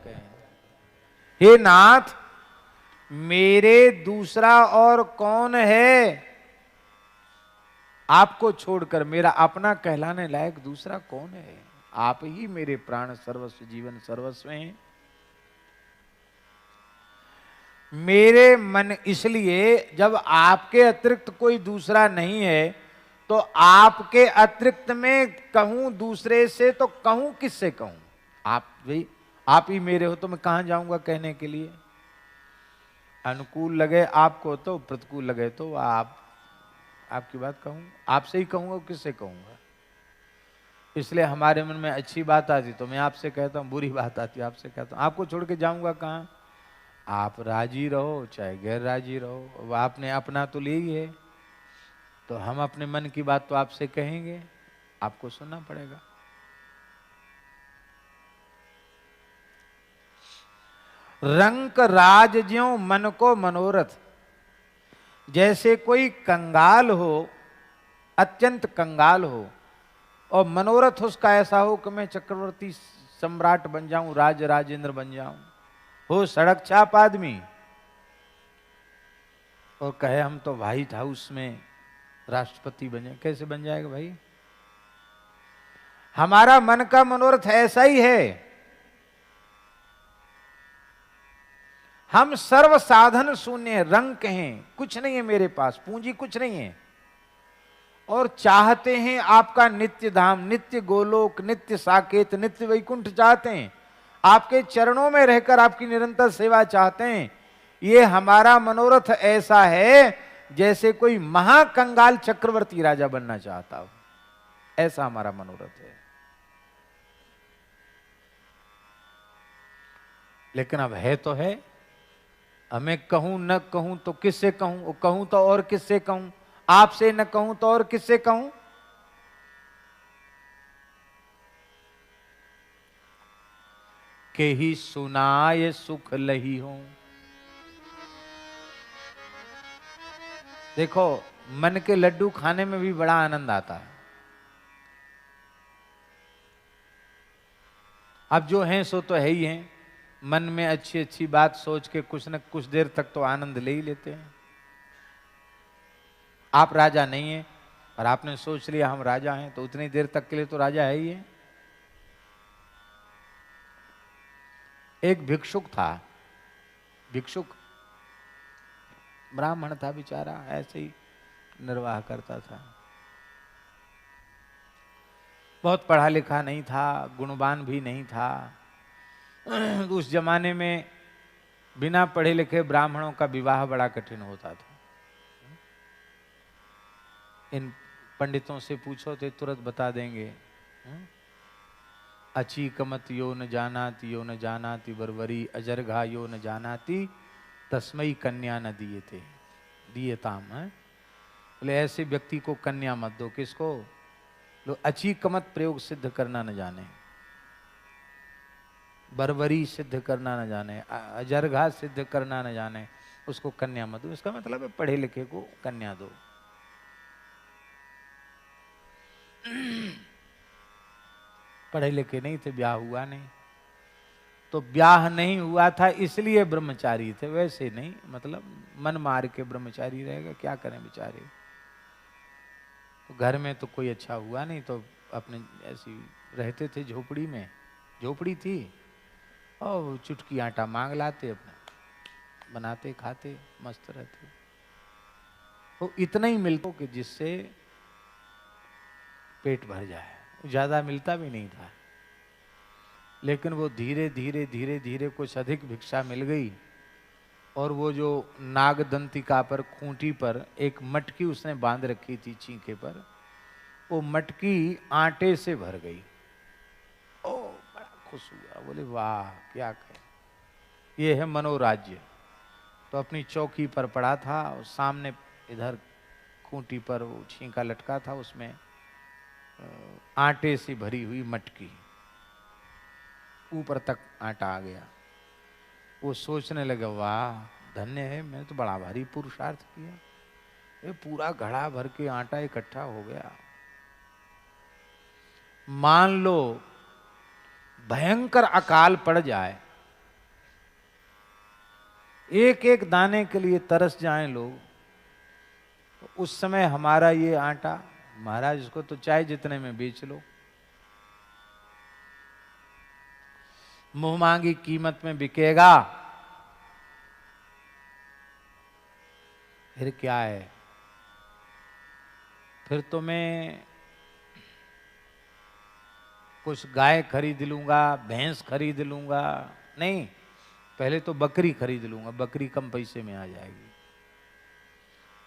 कहें, हे नाथ मेरे दूसरा और कौन है, आपको छोड़कर मेरा अपना कहलाने लायक दूसरा कौन है, आप ही मेरे प्राण सर्वस्व जीवन सर्वस्व हैं। मेरे मन, इसलिए जब आपके अतिरिक्त कोई दूसरा नहीं है तो आपके अतिरिक्त में कहूं दूसरे से तो कहूं किससे कहूं, आप भाई आप ही मेरे हो तो मैं कहां जाऊंगा कहने के लिए। अनुकूल लगे आपको तो प्रतिकूल लगे तो आपकी बात कहूं, आपसे ही कहूंगा, किससे कहूंगा। इसलिए हमारे मन में अच्छी बात आती तो मैं आपसे कहता हूं, बुरी बात आती आपसे कहता हूं। आपको छोड़ के जाऊंगा कहां, आप राजी रहो चाहे गैर राजी रहो, अब आपने अपना तो ले ही है, तो हम अपने मन की बात तो आपसे कहेंगे, आपको सुनना पड़ेगा। रंक राज ज्यों मन को मनोरथ, जैसे कोई कंगाल हो, अत्यंत कंगाल हो और मनोरथ उसका ऐसा हो कि मैं चक्रवर्ती सम्राट बन जाऊं, राजेंद्र बन जाऊं, हो सड़क छाप आदमी और कहे हम तो व्हाइट हाउस में राष्ट्रपति बन जाए, कैसे बन जाएगा भाई। हमारा मन का मनोरथ ऐसा ही है, हम सर्व साधन शून्य, रंक हैं, कुछ नहीं है मेरे पास, पूंजी कुछ नहीं है, और चाहते हैं आपका नित्य धाम, नित्य गोलोक, नित्य साकेत, नित्य वैकुंठ चाहते हैं, आपके चरणों में रहकर आपकी निरंतर सेवा चाहते हैं। ये हमारा मनोरथ ऐसा है जैसे कोई महाकंगाल चक्रवर्ती राजा बनना चाहता हो, ऐसा हमारा मनोरथ है। लेकिन अब है तो है, हमें कहूं न कहूं तो किससे कहूं, कहूं तो और किससे कहूं, आपसे न कहूं तो और किससे कहूं। के ही सुनाय सुख लही हो। देखो मन के लड्डू खाने में भी बड़ा आनंद आता है। अब जो हैं सो तो है ही हैं, मन में अच्छी अच्छी बात सोच के कुछ न कुछ देर तक तो आनंद ले ही लेते हैं। आप राजा नहीं हैं और आपने सोच लिया हम राजा हैं, तो उतनी देर तक के लिए तो राजा है ही है। एक भिक्षुक था, भिक्षुक ब्राह्मण था बेचारा, ऐसे ही निर्वाह करता था, बहुत पढ़ा लिखा नहीं था, गुणवान भी नहीं था। उस जमाने में बिना पढ़े लिखे ब्राह्मणों का विवाह बड़ा कठिन होता था। इन पंडितों से पूछो तो तुरंत बता देंगे, अचीकमत यो न जानाति, यो न जानाति बरवरी, अजरघा यो न जानाति, तस्मई कन्या न दिए थे दिएताम है। बोले ऐसे व्यक्ति को कन्या मत दो। किसको? लोग अचीकमत प्रयोग सिद्ध करना न जाने, बरवरी सिद्ध करना न जाने, अजरघा सिद्ध करना न जाने, उसको कन्या मत दो। इसका मतलब है पढ़े लिखे को कन्या दो। पढ़े लिखे नहीं थे, ब्याह हुआ नहीं, तो ब्याह नहीं हुआ था इसलिए ब्रह्मचारी थे, वैसे नहीं, मतलब मन मार के ब्रह्मचारी रहेगा, क्या करें बेचारे। तो घर में तो कोई अच्छा हुआ नहीं, तो अपने ऐसी रहते थे झोपड़ी में, झोपड़ी थी और चुटकी आटा मांग लाते, अपना बनाते खाते मस्त रहते। तो इतना ही मिलता कि जिससे पेट भर जाए, ज्यादा मिलता भी नहीं था। लेकिन वो धीरे धीरे धीरे धीरे कुछ अधिक भिक्षा मिल गई, और वो जो नागदंतिका पर, खूंटी पर एक मटकी उसने बांध रखी थी चींके पर, वो मटकी आटे से भर गई। ओ बड़ा खुश हुआ, बोले वाह क्या कहे, ये है मनोराज्य। तो अपनी चौकी पर पड़ा था और सामने इधर खूंटी पर वो छींका लटका था, उसमें आटे से भरी हुई मटकी, ऊपर तक आटा आ गया। वो सोचने लगा वाह धन्य है, मैंने तो बड़ा भारी पुरुषार्थ किया, ये पूरा घड़ा भर के आटा इकट्ठा हो गया। मान लो भयंकर अकाल पड़ जाए एक एक दाने के लिए तरस जाएं लोग, तो उस समय हमारा ये आटा, महाराज इसको तो चाहे जितने में बेच लो, मुंह मांगी कीमत में बिकेगा, फिर क्या है? फिर तो मैं कुछ गाय खरीद लूंगा, भैंस खरीद लूंगा, नहीं, पहले तो बकरी खरीद लूंगा, बकरी कम पैसे में आ जाएगी।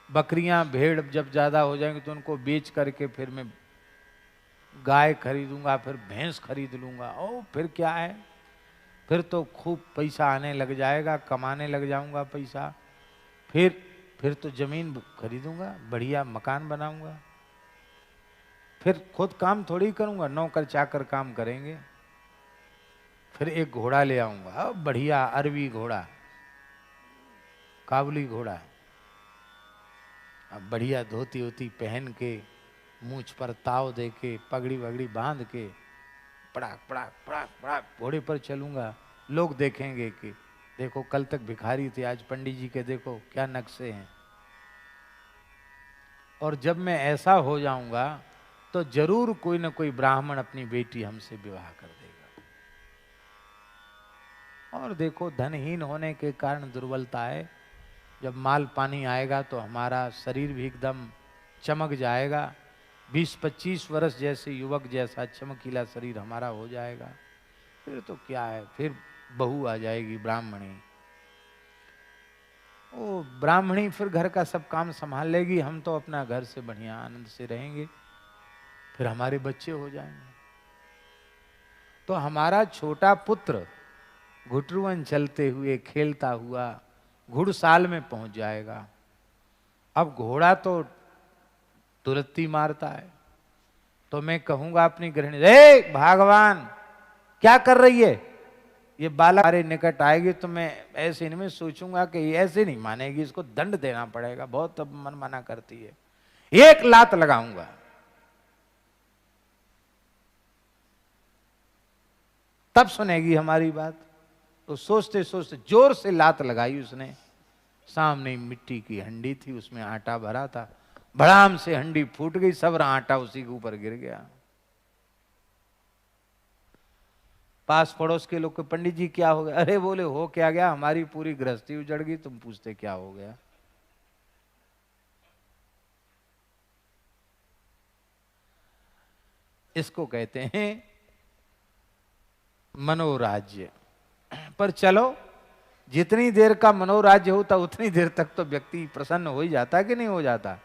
बकरियां भेड़ जब ज्यादा हो जाएंगी तो उनको बेच करके फिर मैं गाय खरीदूंगा, फिर भैंस खरीद लूंगा। ओ फिर क्या है? फिर तो खूब पैसा आने लग जाएगा, कमाने लग जाऊंगा पैसा। फिर तो जमीन खरीदूंगा, बढ़िया मकान बनाऊंगा, फिर खुद काम थोड़ी करूंगा, नौकर चाकर काम करेंगे। फिर एक घोड़ा ले आऊंगा, बढ़िया अरबी घोड़ा, काबुली घोड़ा, अब बढ़िया धोती वोती पहन के, मूंछ पर ताव दे के, पगड़ी वगड़ी बांध के, पड़ाक पड़ाक पड़ाक पड़ाक घोड़े पर चलूंगा। लोग देखेंगे कि देखो कल तक भिखारी थे, आज पंडित जी के देखो क्या नक्शे हैं। और जब मैं ऐसा हो जाऊंगा तो जरूर कोई ना कोई ब्राह्मण अपनी बेटी हमसे विवाह कर देगा। और देखो धनहीन होने के कारण दुर्बलता है, जब माल पानी आएगा तो हमारा शरीर भी एकदम चमक जाएगा, 20-25 वर्ष जैसे युवक जैसा चमकीला शरीर हमारा हो जाएगा। फिर तो क्या है, फिर बहू आ जाएगी ब्राह्मणी, ओ ब्राह्मणी फिर घर का सब काम संभाल लेगी, हम तो अपना घर से बढ़िया आनंद से रहेंगे, फिर हमारे बच्चे हो जाएंगे। तो हमारा छोटा पुत्र घुटरुअन चलते हुए खेलता हुआ घुड़साल में पहुंच जाएगा। अब घोड़ा तो तुरत्ती मारता है, तो मैं कहूंगा अपनी गृहिणी, ए भगवान क्या कर रही है? ये बालक हमारे निकट आएगी तो मैं ऐसे इनमें सोचूंगा कि ये ऐसे नहीं मानेगी, इसको दंड देना पड़ेगा, बहुत अब मन मना करती है, एक लात लगाऊंगा। तब सुनेगी हमारी बात। तो सोचते सोचते जोर से लात लगाई उसने। सामने मिट्टी की हंडी थी, उसमें आटा भरा था, भड़ाम से हंडी फूट गई, सब आटा उसी के ऊपर गिर गया। पास पड़ोस के लोग, पंडित जी क्या हो गया? अरे बोले हो क्या गया, हमारी पूरी गृहस्थी उजड़ गई, तुम पूछते क्या हो गया। इसको कहते हैं मनोराज्य। पर चलो, जितनी देर का मनोराज्य होता उतनी देर तक तो व्यक्ति प्रसन्न हो ही जाता कि नहीं हो जाता।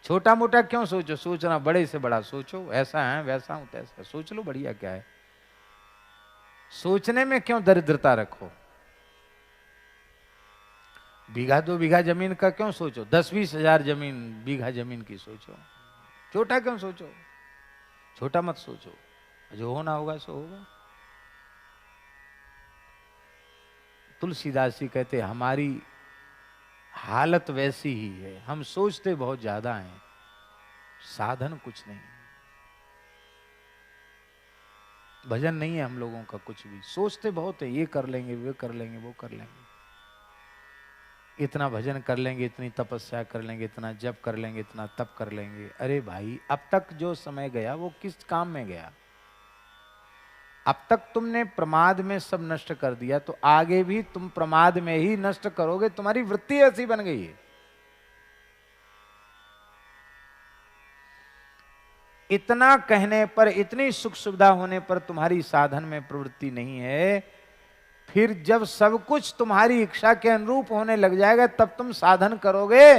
छोटा मोटा क्यों सोचो, सोचना बड़े से बड़ा सोचो, ऐसा है वैसा हूं तैसा सोच लो, बढ़िया क्या है। सोचने में क्यों दरिद्रता रखो। बीघा 2 बीघा जमीन का क्यों सोचो, 10-20 हजार जमीन बीघा जमीन की सोचो। छोटा क्यों सोचो, छोटा मत सोचो, जो होना होगा सो होगा। तुलसीदास जी कहते हमारी हालत वैसी ही है, हम सोचते बहुत ज्यादा हैं, साधन कुछ नहीं, भजन नहीं है हम लोगों का कुछ भी, सोचते बहुत है, ये कर लेंगे वे कर लेंगे वो कर लेंगे, इतना भजन कर लेंगे, इतनी तपस्या कर लेंगे, इतना जप कर लेंगे, इतना तप कर लेंगे। अरे भाई अब तक जो समय गया वो किस काम में गया? अब तक तुमने प्रमाद में सब नष्ट कर दिया, तो आगे भी तुम प्रमाद में ही नष्ट करोगे, तुम्हारी वृत्ति ऐसी बन गई है। इतना कहने पर, इतनी सुख सुविधा होने पर तुम्हारी साधन में प्रवृत्ति नहीं है, फिर जब सब कुछ तुम्हारी इच्छा के अनुरूप होने लग जाएगा तब तुम साधन करोगे।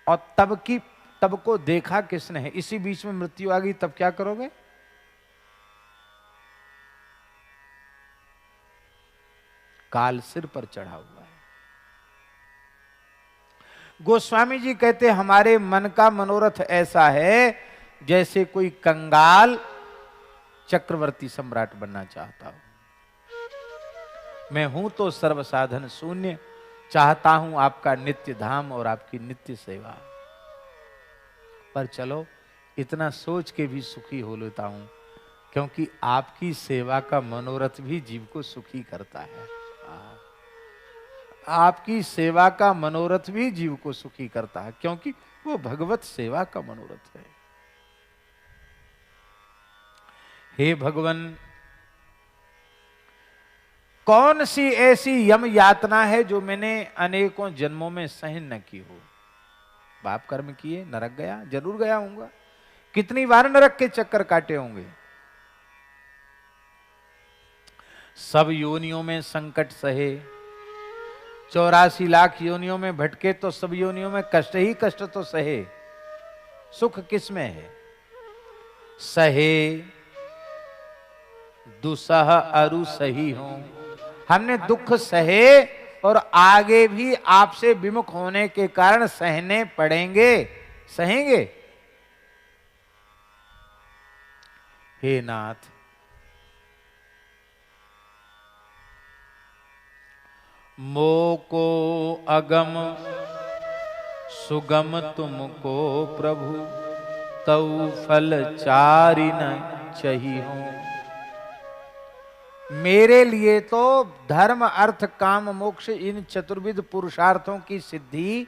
और तब को देखा किसने है? इसी बीच में मृत्यु आ गई, तब क्या करोगे? काल सिर पर चढ़ा हुआ है। गोस्वामी जी कहते हमारे मन का मनोरथ ऐसा है जैसे कोई कंगाल चक्रवर्ती सम्राट बनना चाहता हो। मैं हूं तो सर्व साधन शून्य, चाहता हूं आपका नित्य धाम और आपकी नित्य सेवा। पर चलो इतना सोच के भी सुखी हो लेता हूं क्योंकि आपकी सेवा का मनोरथ भी जीव को सुखी करता है। आपकी सेवा का मनोरथ भी जीव को सुखी करता है, क्योंकि वो भगवत सेवा का मनोरथ है। हे भगवान, कौन सी ऐसी यम यातना है जो मैंने अनेकों जन्मों में सहन न की हो? पाप कर्म किए, नरक गया, जरूर गया हूंगा। कितनी बार नरक के चक्कर काटे होंगे। सब योनियों में संकट सहे, 84 लाख योनियों में भटके तो सब योनियों में कष्ट ही कष्ट तो सहे। सुख किसमें है? सहे दुसह अरु सही हो। हमने दुख सहे और आगे भी आपसे विमुख होने के कारण सहने पड़ेंगे, सहेंगे। हे नाथ, मोको अगम सुगम तुमको प्रभु, तऊ फल चारि न चाहिए। मेरे लिए तो धर्म अर्थ काम मोक्ष इन चतुर्विध पुरुषार्थों की सिद्धि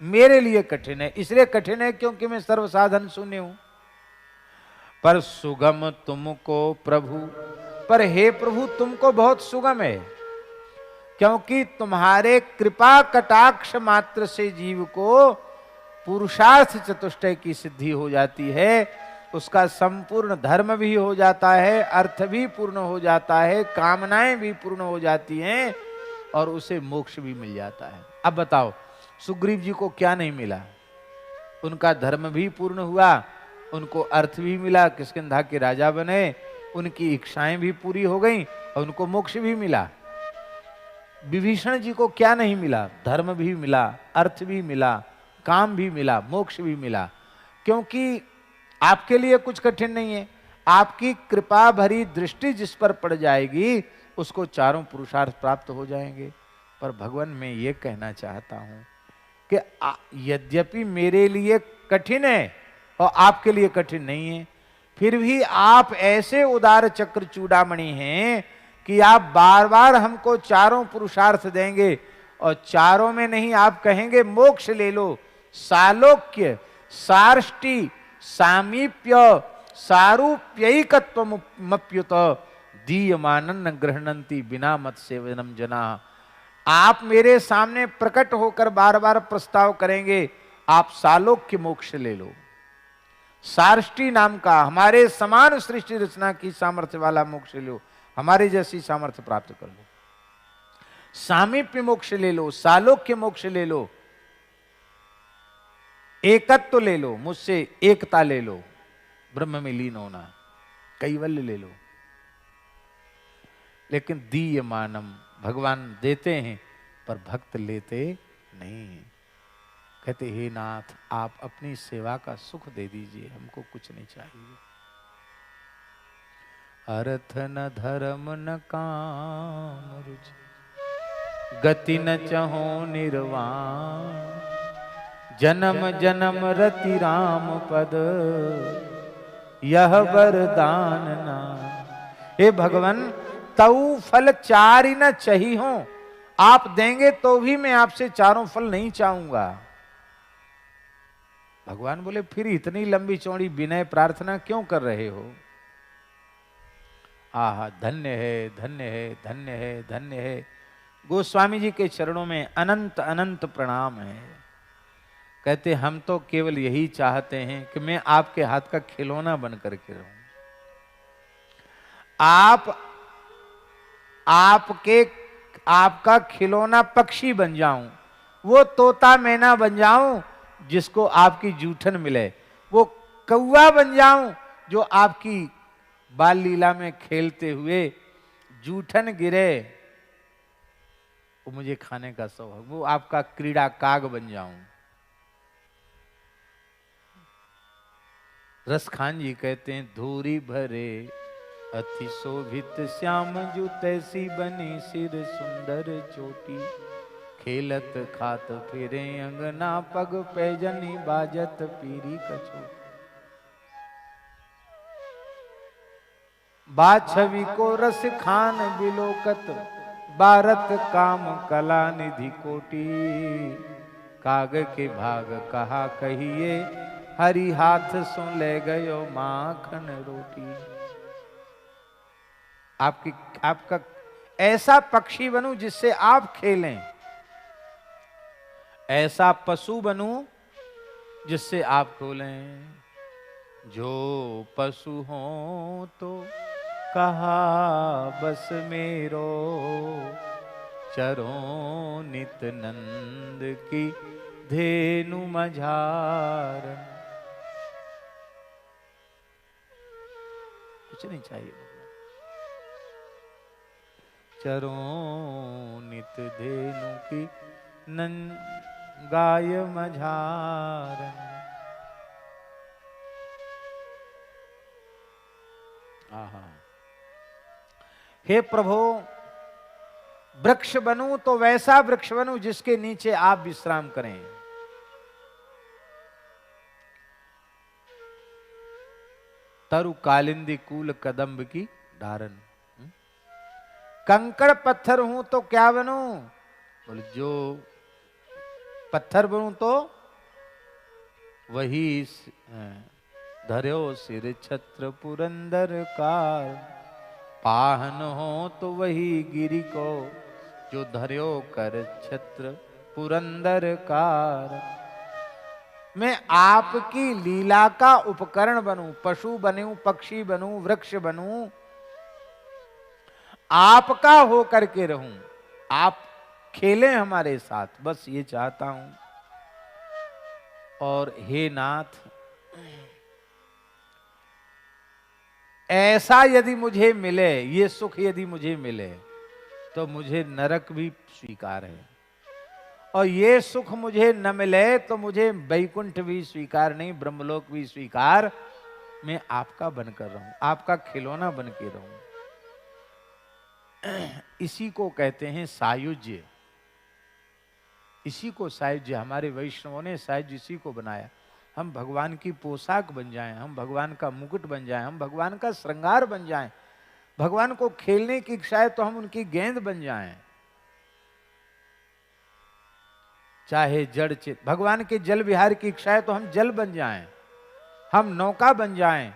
मेरे लिए कठिन है। इसलिए कठिन है क्योंकि मैं सर्वसाधन शून्य हूं। पर सुगम तुमको प्रभु, पर हे प्रभु तुमको बहुत सुगम है, क्योंकि तुम्हारे कृपा कटाक्ष मात्र से जीव को पुरुषार्थ चतुष्टय की सिद्धि हो जाती है। उसका संपूर्ण धर्म भी हो जाता है, अर्थ भी पूर्ण हो जाता है, कामनाएं भी पूर्ण हो जाती हैं और उसे मोक्ष भी मिल जाता है। अब बताओ, सुग्रीव जी को क्या नहीं मिला? उनका धर्म भी पूर्ण हुआ, उनको अर्थ भी मिला, किष्किंधा के राजा बने, उनकी इच्छाएं भी पूरी हो गईं और उनको मोक्ष भी मिला। विभीषण जी को क्या नहीं मिला? धर्म भी मिला, अर्थ भी मिला, काम भी मिला, मोक्ष भी मिला। क्योंकि आपके लिए कुछ कठिन नहीं है। आपकी कृपा भरी दृष्टि जिस पर पड़ जाएगी उसको चारों पुरुषार्थ प्राप्त हो जाएंगे। पर भगवान, मैं ये कहना चाहता हूं कि यद्यपि मेरे लिए कठिन है और आपके लिए कठिन नहीं है, फिर भी आप ऐसे उदार चक्र चूड़ामणि हैं कि आप बार बार हमको चारों पुरुषार्थ देंगे और चारों में नहीं, आप कहेंगे मोक्ष ले लो, सालोक्य, सार्ष्टि, सामीप्य, सारूप्यैकत्वमप्युत दीयमानन गृह्णन्ति बिना मत सेवनम जना। आप मेरे सामने प्रकट होकर बार बार प्रस्ताव करेंगे, आप सालोक्य मोक्ष ले लो, सार्ष्टि नाम का हमारे समान सृष्टि रचना की सामर्थ्य वाला मोक्ष ले लो, हमारे जैसी सामर्थ्य प्राप्त कर लो, सामीप्य मोक्ष ले लो, सालोक्य मोक्ष ले लो, एकत्व ले लो, मुझसे एकता ले लो, ब्रह्म में लीन होना, कैवल्य ले लो। लेकिन दीयमानम, भगवान देते हैं पर भक्त लेते नहीं हैं। कहते हे नाथ, आप अपनी सेवा का सुख दे दीजिए, हमको कुछ नहीं चाहिए। अर्थ न धर्म न काम रुचि, गति न चहो निर्वाण, जन्म जन्म रति राम पद, यह वरदान ना। हे भगवान, तऊ फल चारि न चाहिए हो। आप देंगे तो भी मैं आपसे चारों फल नहीं चाहूंगा। भगवान बोले, फिर इतनी लंबी चौड़ी विनय प्रार्थना क्यों कर रहे हो? आहा, धन्य है, धन्य है, धन्य है, धन्य है। गोस्वामी जी के चरणों में अनंत अनंत प्रणाम है। कहते हम तो केवल यही चाहते हैं कि मैं आपके हाथ का खिलौना बन करके रहूं, आपका खिलौना पक्षी बन जाऊं, वो तोता मैना बन जाऊं जिसको आपकी जूठन मिले, वो कौवा बन जाऊं जो आपकी बाल लीला में खेलते हुए जूठन गिरे वो मुझे खाने का सौभाग्य, वो आपका क्रीड़ा काग बन जाऊं। रसखान जी कहते हैं, धूरी भरे अति शोभित श्याम जो तैसी बनी सिर सुंदर चोटी, खेलत खात फिरे अंगना पग पैजनी बाजत पीरी कछो। बाछवी को रस खान बिलोकत, बारत काम कला निधि कोटि। काग के भाग कहा कहिए, हरि हाथ सुन ले गयो माखन रोटी। आपका ऐसा पक्षी बनूं जिससे आप खेलें, ऐसा पशु बनूं जिससे आप खोलें। जो पशु हो तो कहा बस मेरो, चरों नित नंद की धेनु मझार। कुछ नहीं चाहिए, चरों नित धेनु की गाय मझार। आहा, हे प्रभु, वृक्ष बनूं तो वैसा वृक्ष बनूं जिसके नीचे आप विश्राम करें। तरु कालिंदी कूल कदम्ब की डारन। कंकड़ पत्थर हूं तो क्या बनूं? बोले जो पत्थर बनूं तो वही धर्यो सिर छत्र पुरंदर कार। पाहन हो तो वही गिरी को, जो धर्यो कर छत्र पुरंदर कार। मैं आपकी लीला का उपकरण बनूं, पशु बनूं, पक्षी बनूं, वृक्ष बनूं, आपका हो करके रहूं, आप खेलें हमारे साथ, बस ये चाहता हूं। और हे नाथ, ऐसा यदि मुझे मिले, ये सुख यदि मुझे मिले, तो मुझे नरक भी स्वीकार है। और ये सुख मुझे न मिले तो मुझे वैकुंठ भी स्वीकार नहीं, ब्रह्मलोक भी स्वीकार। मैं आपका बनकर रहूं, आपका खिलौना बन के रहूं। इसी को कहते हैं सायुज्य। इसी को सायुज्य, हमारे वैष्णवों ने सायुज्य इसी को बनाया। हम भगवान की पोशाक बन जाएं, हम भगवान का मुकुट बन जाएं, हम भगवान का श्रृंगार बन जाएं। भगवान को खेलने की इच्छा है तो हम उनकी गेंद बन जाएं। चाहे जड़ चित, भगवान के जल विहार की इच्छा है तो हम जल बन जाएं, हम नौका बन जाएं।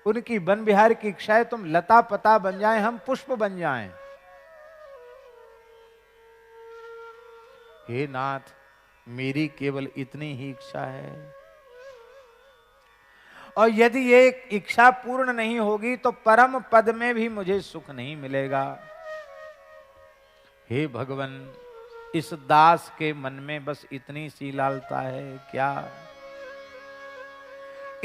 उनकी वन विहार की इच्छा है तुम लता पता बन जाएं, हम पुष्प बन जाएं। हे नाथ, मेरी केवल इतनी ही इच्छा है। और यदि ये इच्छा पूर्ण नहीं होगी तो परम पद में भी मुझे सुख नहीं मिलेगा। हे भगवन, इस दास के मन में बस इतनी सी लालसा है क्या?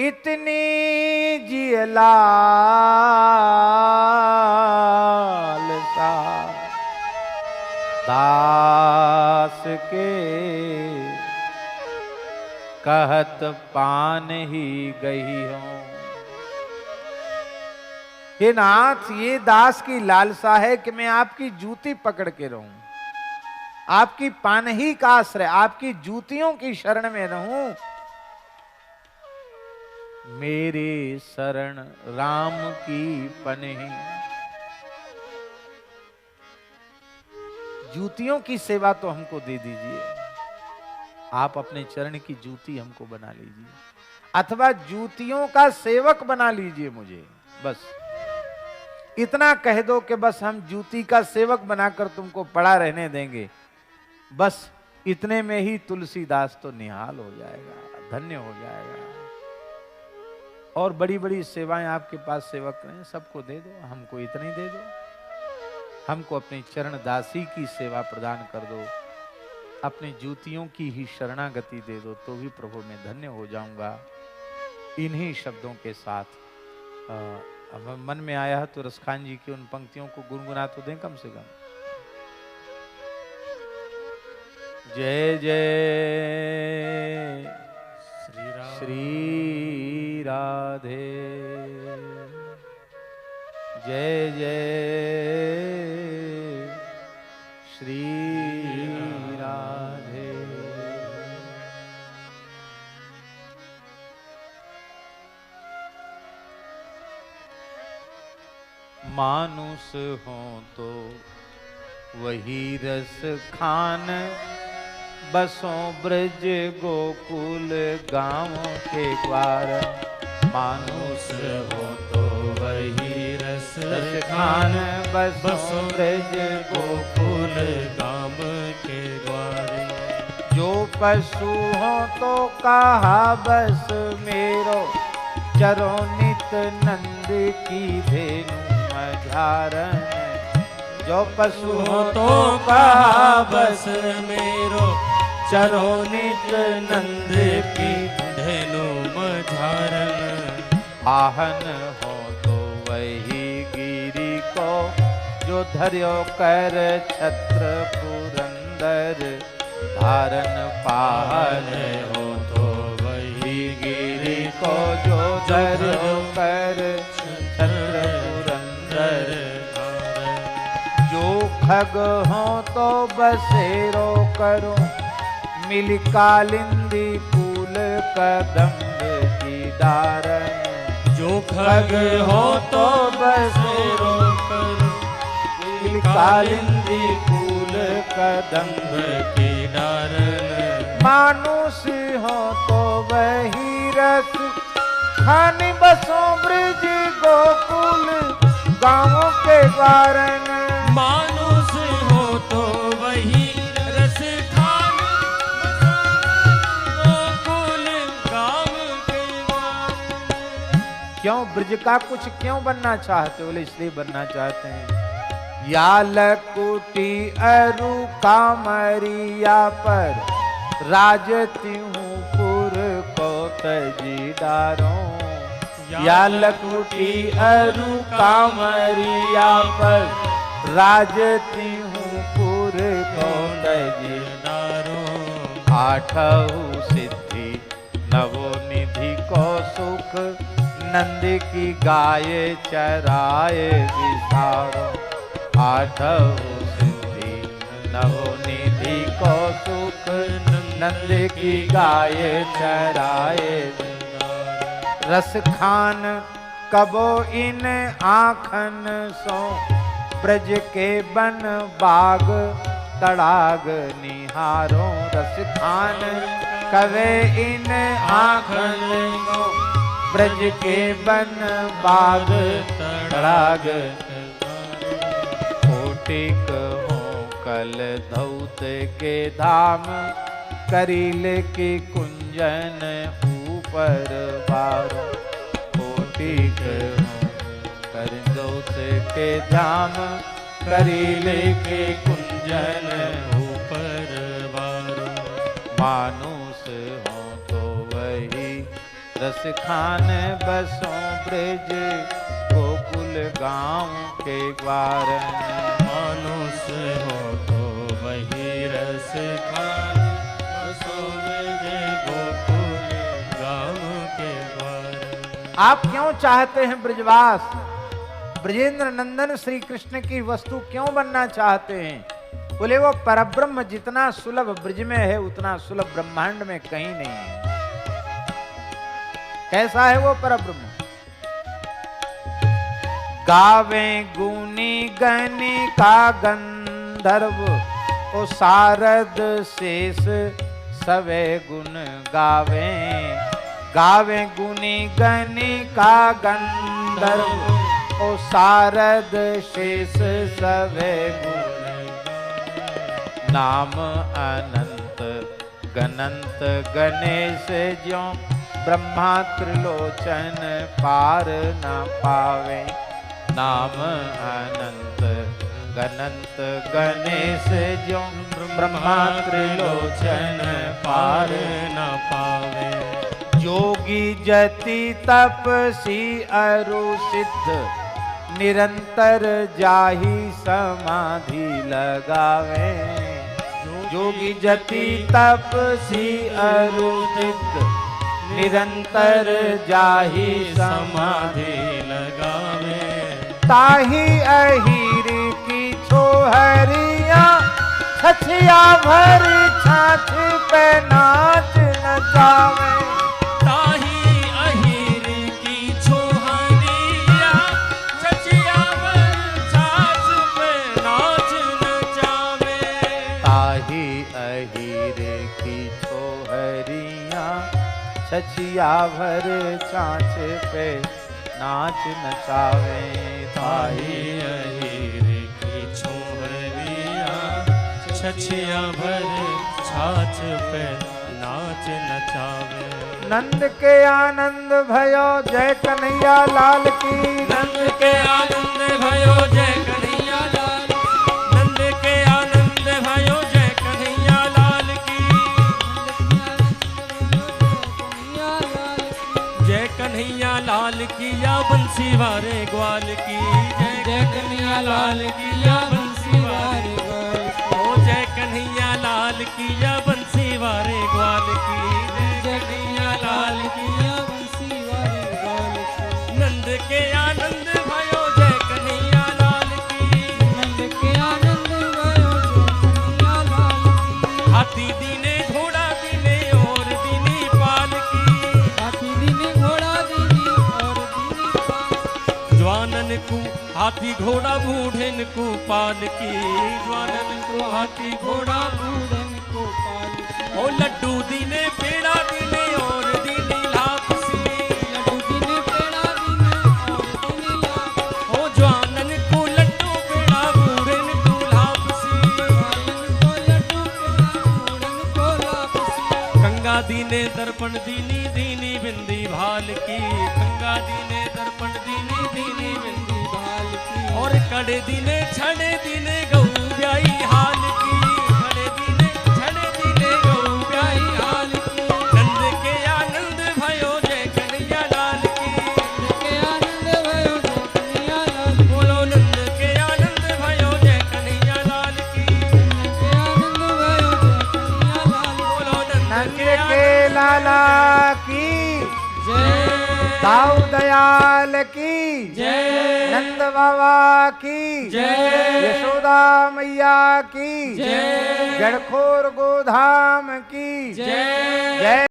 इतनी जी लालसा दास के, कहत पान ही गई हूं। हे नाथ, ये दास की लालसा है कि मैं आपकी जूती पकड़ के रहूं, आपकी पानही का आश्रय, आपकी जूतियों की शरण में रहूं। मेरे शरण राम की पनही। जूतियों की सेवा तो हमको दे दीजिए, आप अपने चरण की जूती हमको बना लीजिए, अथवा जूतियों का सेवक बना लीजिए मुझे। बस इतना कह दो कि बस हम जूती का सेवक बनाकर तुमको पड़ा रहने देंगे, बस इतने में ही तुलसीदास तो निहाल हो जाएगा, धन्य हो जाएगा। और बड़ी बड़ी सेवाएं आपके पास सेवक हैं, सबको दे दो, हमको इतनी दे दो। हमको अपनी चरण दासी की सेवा प्रदान कर दो, अपनी जूतियों की ही शरणागति दे दो, तो भी प्रभु मैं धन्य हो जाऊंगा। इन्हीं शब्दों के साथ अब मन में आया है तो रसखान जी की उन पंक्तियों को गुनगुना तो दें कम से कम। जय जय श्री राधे, जय जय श्री राधे। मानुष हो तो वही रस खान, बसो ब्रज गोकुल गाँव के द्वार। मानुष हो तो वही रस खान, बसो ब्रज गोकुल गाम के द्वारे। जो पशु हो तो कहा बस मेरो, चरो नित नंद की धेनु मझारन। जो पशु हो तो कहा बस मेरो, चरो नित नंद की धेनु मझारन। वाहन हो तो वही गिरी को, जो धर्यो कर छत्र पुरंदर धारन। पाहन हो तो वही गिरी को, जो धर्यो कर छत्र पुरंदर। जो खग हो तो बसेरो करो, मिल कालिंदी फूल कदम्ब की डारन। जो खग हो तो बसेरो करो, मिल कालिंदी फूल कदम्ब की डारन। मानुष हो तो वही रस खानी, बसो ब्रज गोकुल गाँव के द्वारन। मानुष हो तो वही रस खान, गोकुल गाँव के द्वार। क्यों ब्रज का कुछ क्यों बनना चाहते? बोले इसलिए बनना चाहते हैं, या लकुटी अरु कामरिया पर, राजती हूँ पुर को तजी डारो। या लकुटी अरु कामरिया पर, राजती हूँ पुर को तजी डारो। आठहु सिद्धि नवो निधि को सुख, नंद की गाय चराए विसारो। आठहु सिद्धि नवो निधि को सुख, नंद की गाय चराए। रस खान कबो इन आँखन सो, ब्रज के बन बाग तड़ाग निहारो। रस खान कवे इन आँखन सो, ब्रज के बन बाग तड़ाग। कोटिक हो कल धौत के धाम, करील की कुंजन ऊपर बारो। कोटिक हो कर धौत के धाम, करील के कुंजन ऊपर बारो। मानुष हो तो वही रस खान, बसो ब्रज गोकुल गाँव के द्वारन। मानुष हो तो वही रस खान, बसो ब्रज गोकुल गाँव के द्वार। आप क्यों चाहते हैं ब्रजवास? ब्रजेंद्र नंदन श्री कृष्ण की वस्तु क्यों बनना चाहते हैं? बोले वो परब्रह्म जितना सुलभ ब्रज में है, उतना सुलभ ब्रह्मांड में कहीं नहीं है। कैसा है वो परब्रह्म? गावे गुनी गनी का गंधर्व, ओ सारद शेष सवे गुण गावे। गावे गुनी गनी का गंधर्व, ओ सारद शेष सवे गुण। नाम अनंत गनंत गणेश ज्यों, ब्रह्मा त्रिलोचन पार न पावे। नाम अनंत गनंत गणेश ज्यों, ब्रह्मा त्रिलोचन पार न पावे। जोगी जति तपसी अरु सिद्ध, निरंतर जाहि समाधि लगावे। जोगी जति तपसी अरु सिद्ध, निरंतर जाहि समाधि लगावे। ताहि अहीर की छोहरिया, छछिया भरी छाछ पे नाच नचावे। ताही अहीर की छोहरिया, छछिया भरी की छोहरिया छछिया भर छाछ पे नाच नचावे ताही अहीर की छोहरिया छछिया भर छाछ पे नाच नचावे। नंद के आनंद भयो जय कन्हैया लाल की। नंद के आनंद भयो जय कन्हैया लाल। नंद के आनंद भयो जय कन्हैया लाल की। जय कन्हैया लाल की या बंसी वारे ग्वाल की। जय कन्हैया लाल की या बंसी वारे ग्वाल की। ओ जय कन्हैया लाल की या बंसी वारे ग्वाल की। जय कन्हैया लाल की या बंसी वारे ग्वाल की। नंद के आनंद भयो जय कन्हैया लाल की। नंद के आनंद भयो जय कन्हैया लाल की। हाथी दीने घोड़ा दीने और दीनी पाल की। हाथी दीने घोड़ा दीनी और दीनी पाल। जवानन को हाथी घोड़ा बूढ़न को पाल की। जवानन को हाथी घोड़ा बूढ़न को पाल की। ओ लड्डू दीने पेड़ा दीने और दीनी लापसी। लड्डू दीने पेड़ा दीने और दीनी लापसी। ओ जवानन को लड्डू पेड़ा बूढ़न को लापसी। जवानन को लड्डू पेड़ा बूढ़न को लापसी। गंगा दीने दर्पण दीनी दीनी बिंदी भाल की। गंगा दीने दर्पण दीनी दीनी बिंदी भाल की। और कड़े दीने छड़े दीने गौ ब्याई हाल की। कड़े दीने छड़े दीने गौ ब्याई हाल की। नंद के आनंद भयो जय कन्हैया लाल की। नंद के आनंद भयो जय कन्हैया लाल। बोलो नंद के आनंद भयो जय कन्हैया लाल की। नंद के आनंद भयो जय कन्हैया लाल। बोलो नंद के लाला की जय। दाऊ दयाल की जय। नंद बाबा की जय। यशोदा मैया की जय। जड़खोर गोधाम की जय। जय।